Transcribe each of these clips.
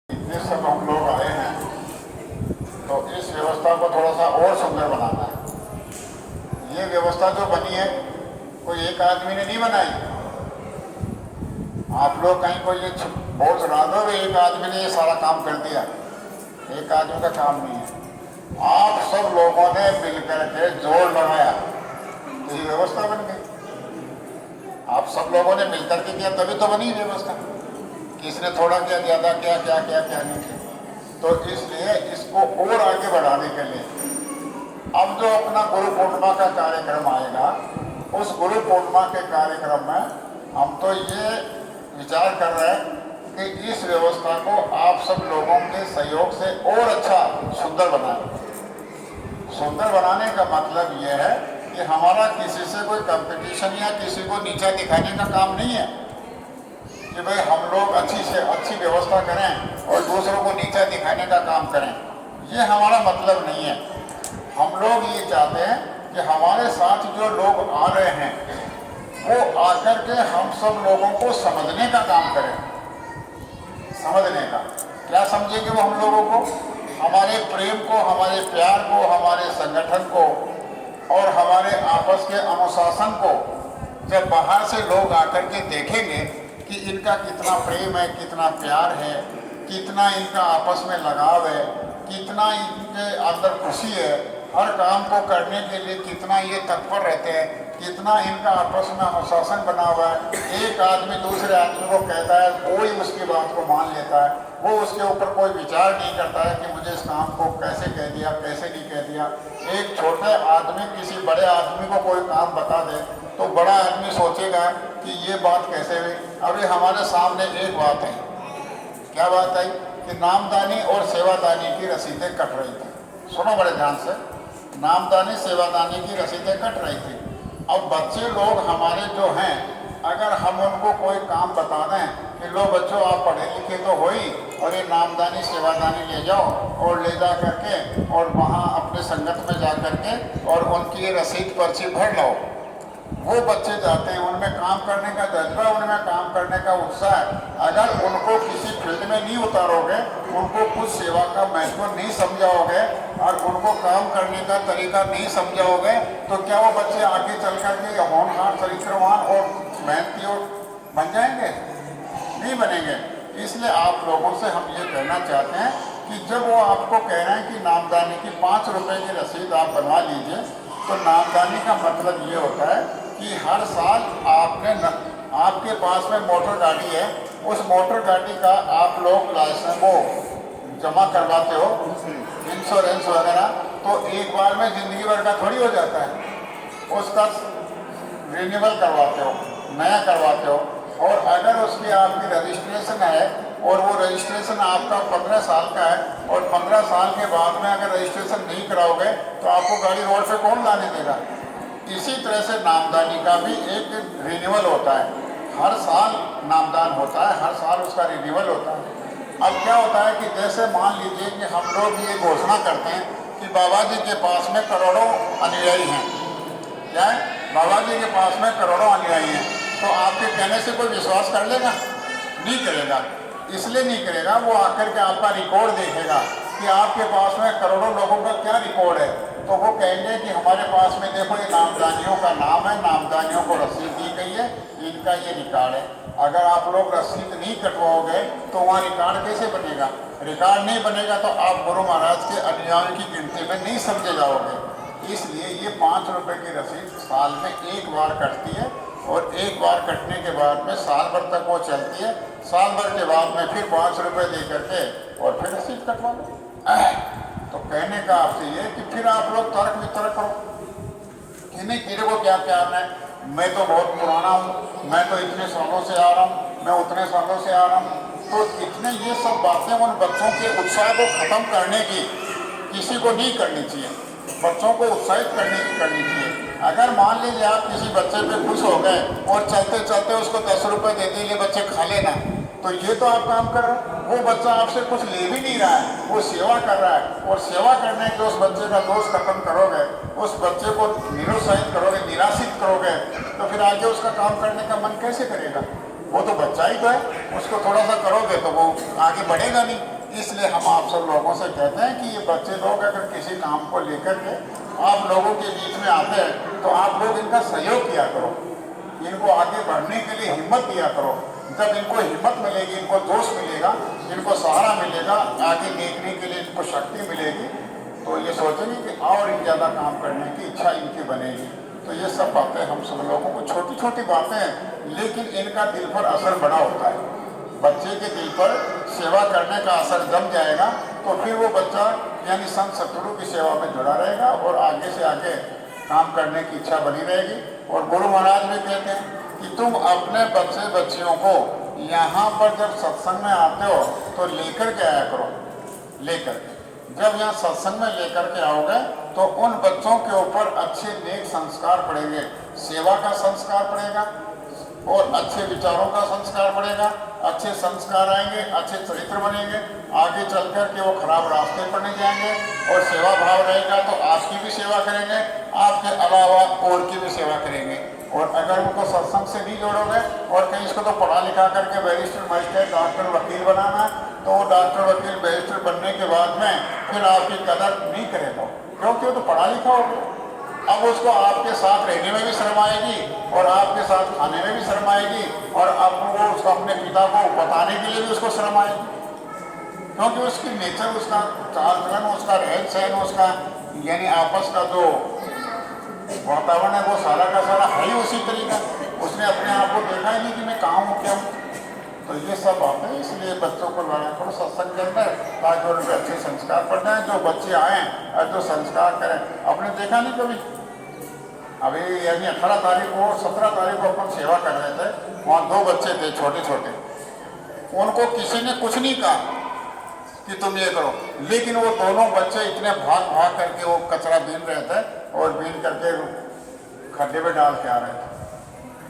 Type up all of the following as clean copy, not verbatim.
ये सब हम लोग आए हैं तो इस व्यवस्था को थोड़ा सा और सुंदर बनाना है। ये व्यवस्था जो बनी है कोई एक आदमी ने नहीं बनाई। आप लोग कहीं कोई ये बोझ चढ़ा दो एक आदमी ने ये सारा काम कर दिया, एक आदमी का काम नहीं है। आप सब लोगों ने मिलकर के जोर लगाया तो ये व्यवस्था बन गई। आप सब लोगों ने मिलकर के किया तभी तो बनी व्यवस्था। किसने थोड़ा किया, ज़्यादा किया, क्या नहीं किया। तो इसलिए इसको और आगे बढ़ाने के लिए अब जो अपना गुरु पूर्णिमा का कार्यक्रम आएगा, उस गुरु पूर्णिमा के कार्यक्रम में हम तो ये विचार कर रहे हैं कि इस व्यवस्था को आप सब लोगों के सहयोग से और अच्छा सुंदर बनाएं। सुंदर बनाने का मतलब ये है कि हमारा किसी से कोई कंपटीशन या किसी को नीचा दिखाने का काम नहीं है कि भाई हम लोग अच्छी से अच्छी व्यवस्था करें और दूसरों को नीचा दिखाने का काम करें। ये हमारा मतलब नहीं है। हम लोग ये चाहते हैं कि हमारे साथ जो लोग आ रहे हैं वो आकर के हम सब लोगों को समझने का काम करें। समझने का क्या समझेंगे वो हम लोगों को? हमारे प्रेम को, हमारे प्यार को, हमारे संगठन को और हमारे आपस के अनुशासन को जब बाहर से लोग आकर के देखेंगे कि इनका कितना प्रेम है, कितना प्यार है, कितना इनका आपस में लगाव है, कितना इनके अंदर खुशी है, हर काम को करने के लिए कितना ये तत्पर रहते हैं, कितना इनका आपस में अनुशासन बना हुआ है। एक आदमी दूसरे आदमी को कहता है, कोई उसकी बात को मान लेता है, वो उसके ऊपर कोई विचार नहीं करता है कि मुझे इस काम को कैसे कह दिया, कैसे नहीं कह दिया। एक छोटे आदमी किसी बड़े आदमी को कोई काम बता दे तो बड़ा आदमी सोचेगा कि ये बात कैसे हुई। अभी हमारे सामने एक बात है, क्या बात है कि नामदानी और सेवादानी की रसीदें कट रही थी। सुनो बड़े ध्यान से, नामदानी सेवादानी की रसीदें कट रही थी। अब बच्चे लोग हमारे जो हैं, अगर हम उनको कोई काम बता दें कि लो बच्चों आप पढ़े लिखे तो हो ही और ये नामदानी सेवादानी ले जाओ और ले जा करके और वहाँ अपने संगत में जा करके और उनकी ये रसीद पर्ची भर लो। वो बच्चे जाते हैं, उनमें काम करने का जज्बा, उनमें काम करने का उत्साह है। अगर उनको किसी फील्ड में नहीं उतारोगे, उनको कुछ सेवा का महत्व नहीं समझाओगे और उनको काम करने का तरीका नहीं समझाओगे तो क्या वो बच्चे आगे चल करके होनहार, चरित्रवान और मेहनती और बन जाएंगे? नहीं बनेंगे। इसलिए आप लोगों से हम ये कहना चाहते हैं कि जब वो आपको कह रहे हैं कि नामदानी की 5 रुपये की रसीद आप बनवा लीजिए, तो नामदानी का मतलब ये होता है कि हर साल आपके पास में मोटर गाड़ी है, उस मोटर गाड़ी का आप लोग लाइसेंस को जमा करवाते हो, इंश्योरेंस वगैरह, तो एक बार में ज़िंदगी भर का थोड़ी हो जाता है। उसका रिन्यूअल करवाते हो, नया करवाते हो। और अगर उसकी आपकी रजिस्ट्रेशन है और वो रजिस्ट्रेशन आपका 15 साल का है और 15 साल के बाद में अगर रजिस्ट्रेशन नहीं कराओगे तो आपको गाड़ी रोड पे कौन लाने देगा? इसी तरह से नामदानी का भी एक रिन्यूअल होता है। हर साल नामदान होता है, हर साल उसका रिन्यूअल होता है। अब क्या होता है कि जैसे मान लीजिए कि हम लोग ये घोषणा करते हैं कि बाबा जी के पास में करोड़ों अनुयायी हैं। क्या है? बाबा जी के पास में करोड़ों अनुयायी हैं, तो आपके कहने से कोई विश्वास कर लेगा? नहीं करेगा। इसलिए नहीं करेगा, वो आकर के आपका रिकॉर्ड देखेगा कि आपके पास में करोड़ों लोगों का क्या रिकॉर्ड है। तो वो कहेंगे कि हमारे पास में देखो ये नामदानियों का नाम है, नामदानियों को रसीद दी गई है, इनका ये रिकॉर्ड है। अगर आप लोग रसीद नहीं कटवाओगे तो वहाँ रिकॉर्ड कैसे बनेगा? रिकॉर्ड नहीं बनेगा तो आप गुरु महाराज के अनुयायियों की गिनती में नहीं समझे जाओगे। इसलिए ये 5 रुपये की रसीद साल में एक बार कटती है और एक बार कटने के बाद में साल भर तक वो चलती है। साल भर के बाद में फिर 5 रुपये दे करके और फिर रसीद कटवा लो। तो कहने का आपसे ये कि फिर आप लोग तर्क वितर्क करो कि नहीं तेरे को क्या प्यार है, मैं तो बहुत पुराना हूँ, मैं तो इतने सालों से आ रहा हूँ, मैं उतने सालों से आ रहा हूँ। तो इतने ये सब बातें उन बच्चों के उत्साह को ख़त्म करने की किसी को नहीं करनी चाहिए। बच्चों को उत्साहित करने की करनी चाहिए। अगर मान लीजिए आप किसी बच्चे पे खुश हो गए और चलते चलते उसको 10 रुपये दे दिए, बच्चे खा लेना, तो ये तो आप काम कर रहे हो। वो बच्चा आपसे कुछ ले भी नहीं रहा है, वो सेवा कर रहा है। और सेवा करने के उस बच्चे का दोष खत्म करोगे, उस बच्चे को निरुत्साहित करोगे, निराशित करोगे, तो फिर आगे उसका काम करने का मन कैसे करेगा? वो तो बच्चा ही तो है, उसको थोड़ा सा करोगे तो वो आगे बढ़ेगा नहीं। इसलिए हम आप सब लोगों से कहते हैं कि ये बच्चे लोग अगर किसी काम को लेकर के आप लोगों के बीच में आते हैं तो आप लोग इनका सहयोग किया करो, इनको आगे बढ़ने के लिए हिम्मत दिया करो। जब इनको हिम्मत मिलेगी, इनको जोश मिलेगा, इनको सहारा मिलेगा, आगे देखने के लिए इनको शक्ति मिलेगी, तो ये सोचेंगे कि और ज़्यादा काम करने की इच्छा इनकी बनेगी। तो ये सब बातें हम सब लोगों को छोटी छोटी बातें हैं, लेकिन इनका दिल पर असर बड़ा होता है। बच्चे के दिल पर सेवा करने का असर जम जाएगा तो फिर वो बच्चा यानी संत सतगुरु की सेवा में जुड़ा रहेगा और आगे से आगे काम करने की इच्छा बनी रहेगी। और गुरु महाराज भी कहते हैं कि तुम अपने बच्चे बच्चियों को यहाँ पर जब सत्संग में आते हो तो लेकर के आया करो। लेकर के जब यहाँ सत्संग में लेकर के आओगे तो उन बच्चों के ऊपर अच्छे नेक संस्कार पड़ेंगे, सेवा का संस्कार पड़ेगा और अच्छे विचारों का संस्कार पड़ेगा, अच्छे संस्कार आएंगे, अच्छे चरित्र बनेंगे, आगे चल कर के वो खराब रास्ते पर नहीं जाएंगे। और सेवा भाव रहेगा तो आपकी भी सेवा करेंगे, आपके अलावा और की भी सेवा करेंगे। और अगर उनको सत्संग से नहीं जोड़ोगे और कहीं इसको तो पढ़ा लिखा करके बैरिस्टर, मजिस्ट्रेट, डॉक्टर, वकील बनाना है, तो वो डॉक्टर, वकील, बैरिस्टर बनने के बाद में फिर आपकी कदर नहीं करेगा, क्योंकि वो तो पढ़ा लिखा हो गया। अब उसको आपके साथ रहने में भी शर्म आएगी और आपके साथ खाने में भी शर्म आएगी और आपको उसको अपने पिता को बताने के लिए भी उसको शर्म आएगी, क्योंकि उसकी नेचर, उसका चाल चलन, उसका रहन सहन, उसका यानी आपस का जो वातावरण है वो सारा का सारा है ही उसी तरीका। उसने अपने आप को देखा ही नहीं कि मैं कहाँ हूँ क्या हूँ। तो ये सब बातें, इसलिए बच्चों को लाया करो सत्संग के अंदर ताकि उनके अच्छे संस्कार पड़ जाएँ। जो बच्चे आएँ और जो संस्कार करें, आपने देखा नहीं कभी, अभी यानी 18 तारीख को 17 तारीख को अपन सेवा कर रहे थे, वहाँ 2 बच्चे थे छोटे छोटे, उनको किसी ने कुछ नहीं कहा कि तुम ये करो, लेकिन वो दोनों बच्चे इतने भाग भाग करके वो कचरा बीन रहे थे और बीन करके खड्डे में डाल के आ रहे थे,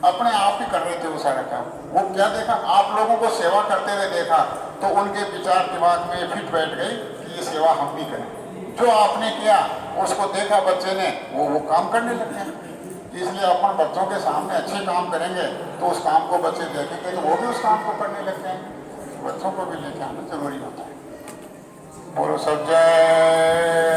अपने आप ही कर रहे थे वो सारा काम। वो क्या देखा, आप लोगों को सेवा करते हुए देखा तो उनके विचार दिमाग में फिट बैठ गई कि ये सेवा हम भी करें। जो आपने किया उसको देखा बच्चे ने, वो काम करने लगे। इसलिए अपन बच्चों के सामने अच्छे काम करेंगे तो उस काम को बच्चे देखेंगे तो वो भी उस काम को करने लगते हैं। बच्चों को भी लेके आना जरूरी होता है। बोलो सब जय